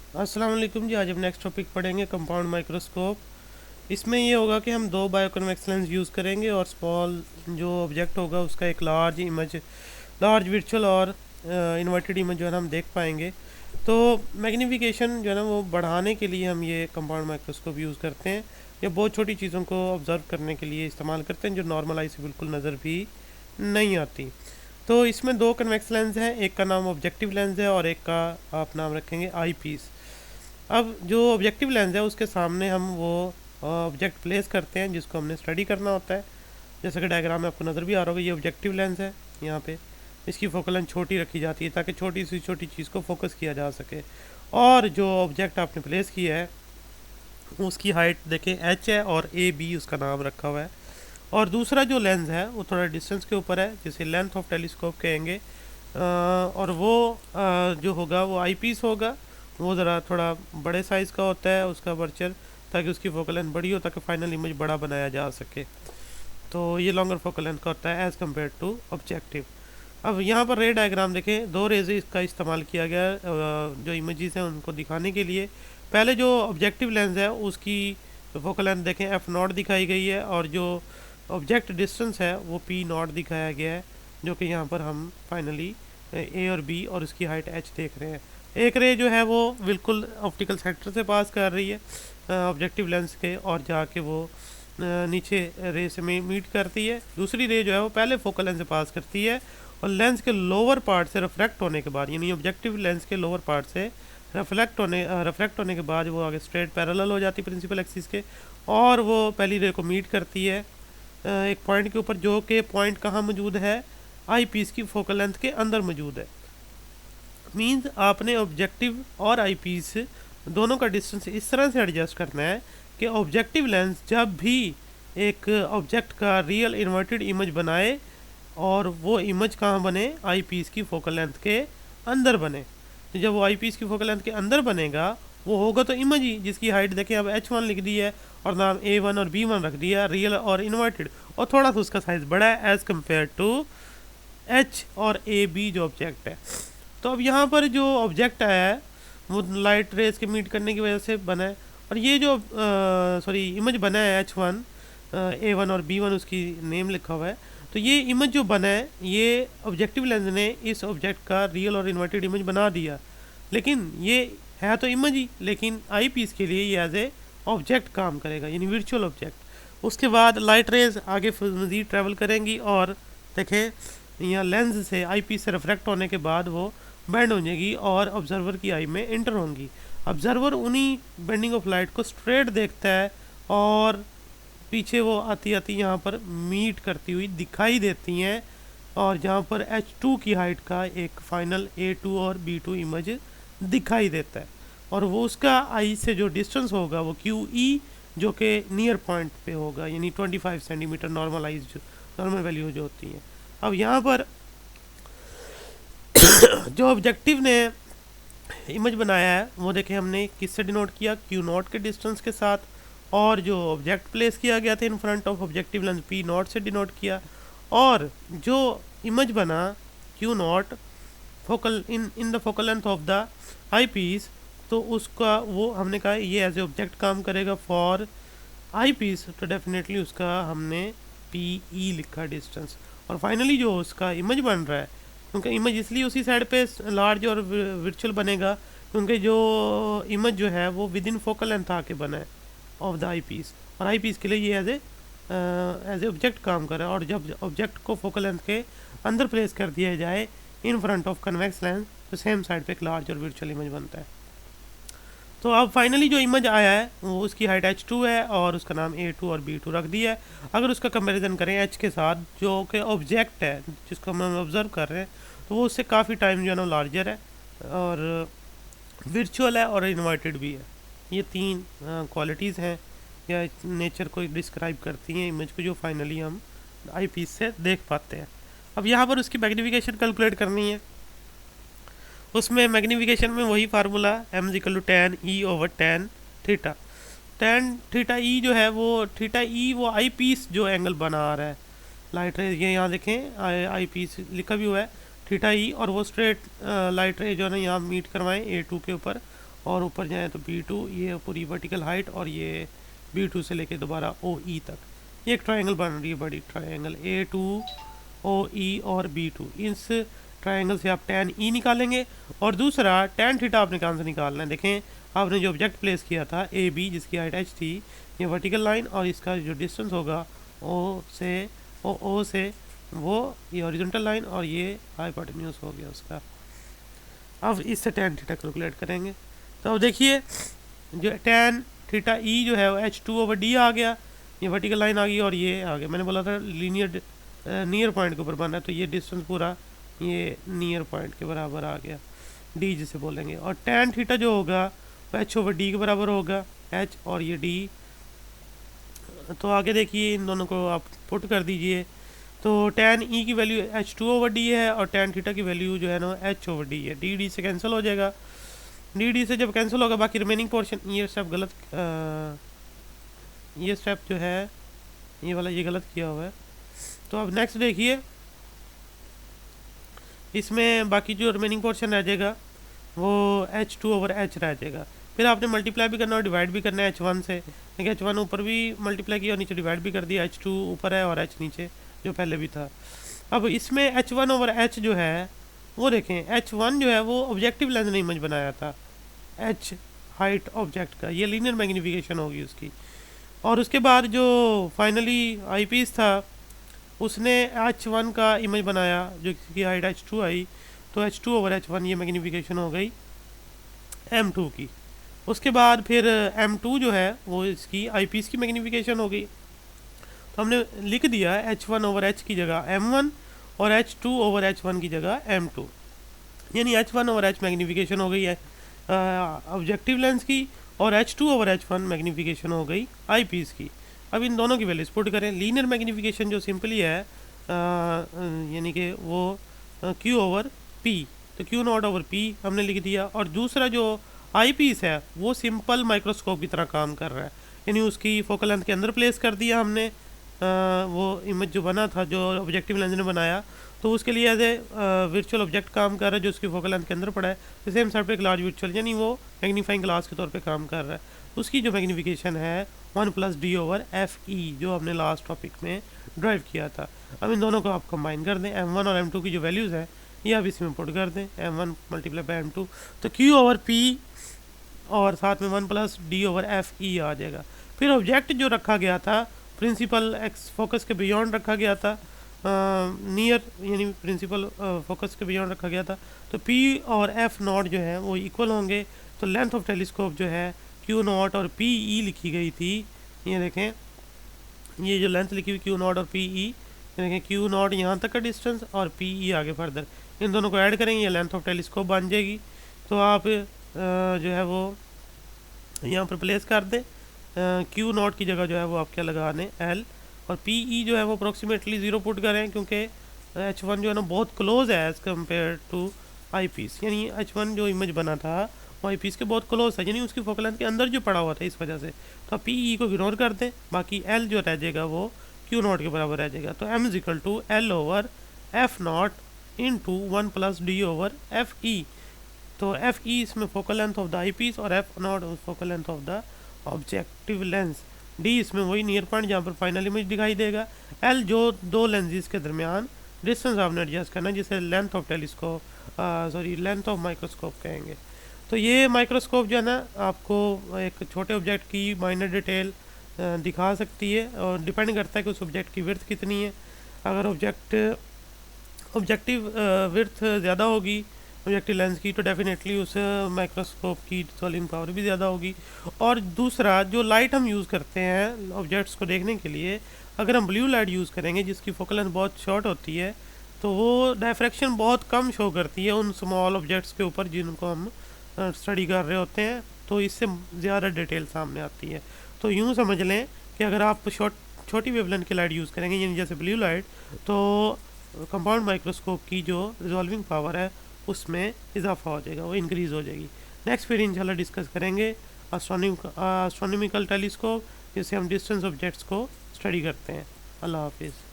अस्सलाम वालेकुम जी। आज हम नेक्स्ट टॉपिक पढ़ेंगे कंपाउंड माइक्रोस्कोप। इसमें ये होगा कि हम दो बायोकन्वेक्स लेंस यूज़ करेंगे और स्मॉल जो ऑब्जेक्ट होगा उसका एक लार्ज इमेज, लार्ज वर्चुअल और इन्वर्टेड इमेज जो है ना हम देख पाएंगे। तो मैग्नीफिकेशन जो है ना वो बढ़ाने के लिए हम ये कंपाउंड माइक्रोस्कोप यूज़ करते हैं। ये बहुत छोटी चीज़ों को ऑब्ज़र्व करने के लिए इस्तेमाल करते हैं जो नॉर्मल आई से बिल्कुल नज़र भी नहीं आती। तो इसमें दो कन्वेक्स लेंस हैं, एक का नाम ऑब्जेक्टिव लेंस है और एक का आप नाम रखेंगे आई पीस। अब जो ऑब्जेक्टिव लेंस है उसके सामने हम वो ऑब्जेक्ट प्लेस करते हैं जिसको हमने स्टडी करना होता है। जैसे कि डायग्राम में आपको नज़र भी आ रहा होगा, ये ऑब्जेक्टिव लेंस है। यहाँ पे इसकी फोकल लेंथ छोटी रखी जाती है ताकि छोटी सी छोटी चीज़ को फोकस किया जा सके। और जो ऑब्जेक्ट आपने प्लेस किया है उसकी हाइट देखें एच है और ए बी उसका नाम रखा हुआ है। और दूसरा जो लेंस है वो थोड़ा डिस्टेंस के ऊपर है, जिसे लेंथ ऑफ टेलीस्कोप कहेंगे। और वो जो होगा वो आई पीस होगा। वो ज़रा थोड़ा बड़े साइज़ का होता है उसका वर्चर, ताकि उसकी फोकल लेंथ बड़ी हो ताकि फाइनल इमेज बड़ा बनाया जा सके। तो ये लॉन्गर फोकल लेंथ का होता है एज़ कम्पेयर टू ऑब्जेक्टिव। अब यहाँ पर रे डायग्राम देखें, दो रेज का इस्तेमाल किया गया है जो इमेजेस हैं उनको दिखाने के लिए। पहले जो ऑब्जेक्टिव लेंस है उसकी फोकल लेंथ देखें एफ नॉट दिखाई गई है और जो ऑब्जेक्ट डिस्टेंस है वो पी नॉट दिखाया गया है, जो कि यहाँ पर हम फाइनली ए और बी और उसकी हाइट एच देख रहे हैं। एक रे जो है वो बिल्कुल ऑप्टिकल सेक्टर से पास कर रही है ऑब्जेक्टिव लेंस के और जाके वो नीचे रे से मीट करती है। दूसरी रे जो है वो पहले फोकल लेंस से पास करती है और लेंस के लोअर पार्ट से रिफ्रैक्ट होने के बाद, यानी ऑब्जेक्टिव लेंस के लोअर पार्ट से रिफ्रैक्ट होने के बाद वो आगे स्ट्रेट पैरेलल हो जाती है प्रिंसिपल एक्सिस के, और वो पहली रे को मीट करती है एक पॉइंट के ऊपर, जो कि पॉइंट कहाँ मौजूद है, आई पीस की फोकल लेंथ के अंदर मौजूद है। मीन्स आपने ऑब्जेक्टिव और आई पीस दोनों का डिस्टेंस इस तरह से एडजस्ट करना है कि ऑब्जेक्टिव लेंस जब भी एक ऑब्जेक्ट का रियल इन्वर्टेड इमेज बनाए और वो इमेज कहाँ बने, आई पीस की फोकल लेंथ के अंदर बने। तो जब वो आई पीस की फोकल लेंथ के अंदर बनेगा वो होगा तो इमेज ही, जिसकी हाइट देखें अब H1 लिख दी है और नाम A1 और B1 रख दिया, रियल और इन्वर्टेड, और थोड़ा सा उसका साइज़ बड़ा है एज़ कम्पेयर टू H और AB जो ऑब्जेक्ट है। तो अब यहाँ पर जो ऑब्जेक्ट आया है वो लाइट रेस के मीट करने की वजह से बना है, और ये जो इमेज बना है H1 A1 और B1 उसकी नेम लिखा हुआ है। तो ये इमेज जो बना है ये ऑब्जेक्टिव लेंस ने इस ऑब्जेक्ट का रियल और इन्वर्टेड इमेज बना दिया, लेकिन ये है तो इमेज ही, लेकिन आई पीस के लिए ये एज ए ऑब्जेक्ट काम करेगा, यानी वर्चुअल ऑब्जेक्ट। उसके बाद लाइट रेज आगे मज़ीद ट्रैवल करेंगी और देखें यहाँ लेंस से आई पीस से रिफ्रैक्ट होने के बाद वो बेंड हो जाएगी और ऑब्जर्वर की आई में इंटर होंगी। ऑब्जर्वर उन्हीं बेंडिंग ऑफ लाइट को स्ट्रेट देखता है और पीछे वो आती आती यहाँ पर मीट करती हुई दिखाई देती हैं, और जहाँ पर H2 की हाइट का एक फाइनल A2 और B2 इमेज दिखाई देता है, और वो उसका आई से जो डिस्टेंस होगा वो QE जो कि नियर पॉइंट पे होगा, यानी 25 सेंटीमीटर नॉर्मलाइज नॉर्मल वैल्यू जो होती है। अब यहाँ पर जो ऑब्जेक्टिव ने इमेज बनाया है वो देखें हमने किससे डिनोट किया, Q0 के डिस्टेंस के साथ, और जो ऑब्जेक्ट प्लेस किया गया था in front of objective lens P0 से डिनोट किया, और जो इमेज बना Q0 focal in the focal length of the eyepiece, तो उसका वो हमने कहा ये एज ए ऑब्जेक्ट काम करेगा फॉर आई पीस, तो डेफिनेटली उसका हमने PE लिखा डिस्टेंस। और फाइनली जो उसका इमेज बन रहा है, क्योंकि इमेज इसलिए उसी साइड पे लार्ज और वर्चुअल बनेगा क्योंकि जो इमेज जो है वो विद इन फोकल लेंथ आके बना है ऑफ द आई पीस, और आई पीस के लिए ये एज ए ऑब्जेक्ट काम कर रहा है। और जब ऑब्जेक्ट को फोकल लेंथ के अंदर प्लेस कर दिया जाए इन फ्रंट ऑफ कन्वेक्स लेंस, तो सेम साइड पे एक लार्ज और वर्चुअल इमेज बनता है। तो अब फाइनली जो इमेज आया है वो उसकी हाइट H2 है और उसका नाम A2 और B2 रख दिया है। अगर उसका कंपैरिजन करें H के साथ जो कि ऑब्जेक्ट है जिसको हम ऑब्जर्व कर रहे हैं, तो वो उससे काफ़ी टाइम जो है ना लार्जर है और वर्चुअल है और इन्वर्टेड भी है। ये तीन क्वालिटीज़ हैं या नेचर को डिस्क्राइब करती हैं इमेज को, जो फाइनली हम आई पीस से देख पाते हैं। अब यहाँ पर उसकी मैग्नीफिकेशन कैलकुलेट करनी है। उसमें मैग्नीफिकेशन में वही formula m=tan E/tan theta. tan theta E जो है वो थीटा ई वो आई पीस जो एंगल बना रहा है लाइट रे, ये यहाँ देखें आई पीस लिखा भी हुआ है थीटा ई, और वो स्ट्रेट लाइट रे जो है ना यहाँ मीट करवाएं A2 के ऊपर, और ऊपर जाए तो B2, ये पूरी वर्टिकल हाइट, और ये B2 से लेके दोबारा OE तक ये एक ट्रायंगल बन रही है, बड़ी ट्रायंगल A2 OE और B2। इस ट्रायंगल से आप tan E निकालेंगे, और दूसरा tan थीटा आपने कहाँ से निकालना है। देखें, आपने जो ऑब्जेक्ट प्लेस किया था AB, जिसकी हाइट h थी, ये वर्टिकल लाइन, और इसका जो डिस्टेंस होगा O से वो ये हॉरिजॉन्टल लाइन, और ये हाइपोटेन्यूज हो गया उसका। अब इससे tan थीटा कैलकुलेट करेंगे। तो अब देखिए, जो tan थीटा E जो है वो H2/D आ गया, ये वर्टिकल लाइन आ गई, और ये आ गया। मैंने बोला था लीनियर नियर पॉइंट के ऊपर बनना है, तो ये डिस्टेंस पूरा ये नियर पॉइंट के बराबर आ गया, D जिसे बोलेंगे। और tan थीटा जो होगा वो H/D के बराबर होगा, H और ये D। तो आगे देखिए, इन दोनों को आप पुट कर दीजिए। तो tan E की वैल्यू H2/D है, और tan थीटा की वैल्यू जो है ना H/D है। D से कैंसिल हो जाएगा, D से जब कैंसिल होगा बाकी रिमेनिंग पोर्शन, ये स्टेप गलत, ये स्टेप जो है ये वाला ये गलत किया हुआ है। तो अब नेक्स्ट देखिए, इसमें बाकी जो रिमेनिंग पोर्शन रह जाएगा वो H2/H रह जाएगा। फिर आपने मल्टीप्लाई भी करना और डिवाइड भी करना है H1 से। देखिए, H1 ऊपर भी मल्टीप्लाई किया और नीचे डिवाइड भी कर दिया, H2 ऊपर है और H नीचे जो पहले भी था। अब इसमें H1/H जो है वो देखें, H1 जो है वो ऑब्जेक्टिव लेंस ने इमेज बनाया था, H हाइट ऑब्जेक्ट का, ये लीनियर मैग्नीफिकेशन होगी उसकी। और उसके बाद जो फाइनली आई पीस था उसने H1 का इमेज बनाया, जो की हाइट H2 आई, तो H2/H1 ये मैग्नीफिकेशन हो गई M2 की। उसके बाद फिर M2 जो है वो इसकी आई पीस की मैग्नीफिकेशन हो गई। तो हमने लिख दिया H1/H की जगह M1 और H2/H1 की जगह M2, यानी H1/H मैग्नीफिकेशन हो गई है ऑब्जेक्टिव लेंस की, और H2/H1 मैग्नीफिकेशन हो गई आई पीस की। अब इन दोनों की वैल्यूज पुट करें। लीनियर मैग्नीफिकेशन जो सिंपली है यानी कि वो Q/P, तो Q0/P हमने लिख दिया। और दूसरा जो आई पीस है वो सिंपल माइक्रोस्कोप की तरह काम कर रहा है, यानी उसकी फोकल लेंथ के अंदर प्लेस कर दिया हमने। वो इमेज जो बना था, जो ऑब्जेक्टिव लेंस ने बनाया, तो उसके लिए एज ए वर्चुअल ऑब्जेक्ट काम कर रहा है जो उसकी फोकल लेंथ के अंदर पड़ा है। तो सेम साइड पे एक लार्ज वर्चुअल, यानी वो मैग्नीफाइंग ग्लास के तौर पे काम कर रहा है। उसकी जो मैग्नीफिकेशन है 1+D/FE, जो हमने लास्ट टॉपिक में ड्राइव किया था। अब इन दोनों को आप कंबाइन कर दें, M1 और M2 की जो वैल्यूज़ हैं ये आप इसमें पुट कर दें, M1 × M2, तो Q/P और साथ में 1+D/FE आ जाएगा। फिर ऑब्जेक्ट जो रखा गया था प्रिंसिपल एक्स फोकस के बियॉन्ड रखा गया था, नियर यानी प्रिंसिपल फोकस के बियॉन्ड रखा गया था, तो P और F0 जो है वो इक्वल होंगे। तो लेंथ ऑफ टेलीस्कोप जो है Q0 और PE लिखी गई थी, ये देखें, ये जो लेंथ लिखी हुई Q0 और PE, ये देखें Q0 यहाँ तक का डिस्टेंस और PE आगे फर्दर, इन दोनों को ऐड करेंगे ये लेंथ ऑफ टेलीस्कोप बन जाएगी। तो आप जो है वो यहाँ पर प्लेस कर दें, Q0 की जगह जो है वो आप क्या लगा दें L, और PE जो है वो अप्रोक्सीमेटली 0 पुट करें, क्योंकि H1 जो है ना बहुत क्लोज है as compared to eyepiece, यानी H1 जो इमेज बना था वो आई पीस के बहुत क्लोज है, यानी उसकी फोकल लेंथ के अंदर जो पड़ा हुआ था, इस वजह से। तो आप PE को इग्नोर कर दें, बाकी L जो रह जाएगा वो Q0 के बराबर रह जाएगा। तो M = L/F0 × 1+D/FE। तो FE इसमें focal length of the eyepiece और F0 focal length of the objective lens. D इसमें वही नियर पॉइंट जहाँ पर फाइनल इमेज दिखाई देगा। L जो दो लेंसेज के दरमियान डिस्टेंस आपने एडजस्ट करना है, जिसे length of telescope length of microscope कहेंगे। तो ये माइक्रोस्कोप जो है ना आपको एक छोटे ऑब्जेक्ट की माइनर डिटेल दिखा सकती है, और डिपेंड करता है कि उस ऑब्जेक्ट की विड्थ कितनी है। अगर ऑब्जेक्टिव विड्थ ज़्यादा होगी ऑब्जेक्टिव लेंस की, तो डेफिनेटली उस माइक्रोस्कोप की रिजॉल्विंग पावर भी ज़्यादा होगी। और दूसरा, जो लाइट हम यूज़ करते हैं ऑब्जेक्ट्स को देखने के लिए, अगर हम ब्लू लाइट यूज़ करेंगे जिसकी फोकल लेंथ बहुत शॉर्ट होती है, तो वो डायफ्रैक्शन बहुत कम शो करती है उन स्मॉल ऑब्जेक्ट्स के ऊपर जिनको हम स्टडी कर रहे होते हैं, तो इससे ज़्यादा डिटेल सामने आती है। तो यूँ समझ लें कि अगर आप छोटी वेवलेंथ की लाइट यूज़ करेंगे, यानी जैसे ब्लू लाइट, तो कंपाउंड माइक्रोस्कोप की जो रिजॉल्विंग पावर है उसमें इजाफा हो जाएगा, वो इंक्रीज़ हो जाएगी। नेक्स्ट फिर इंशाल्लाह डिस्कस करेंगे एस्ट्रोनॉमिकल टेलीस्कोप, जिससे हम डिस्टेंस ऑब्जेक्ट्स को स्टडी करते हैं। अल्लाह हाफिज़।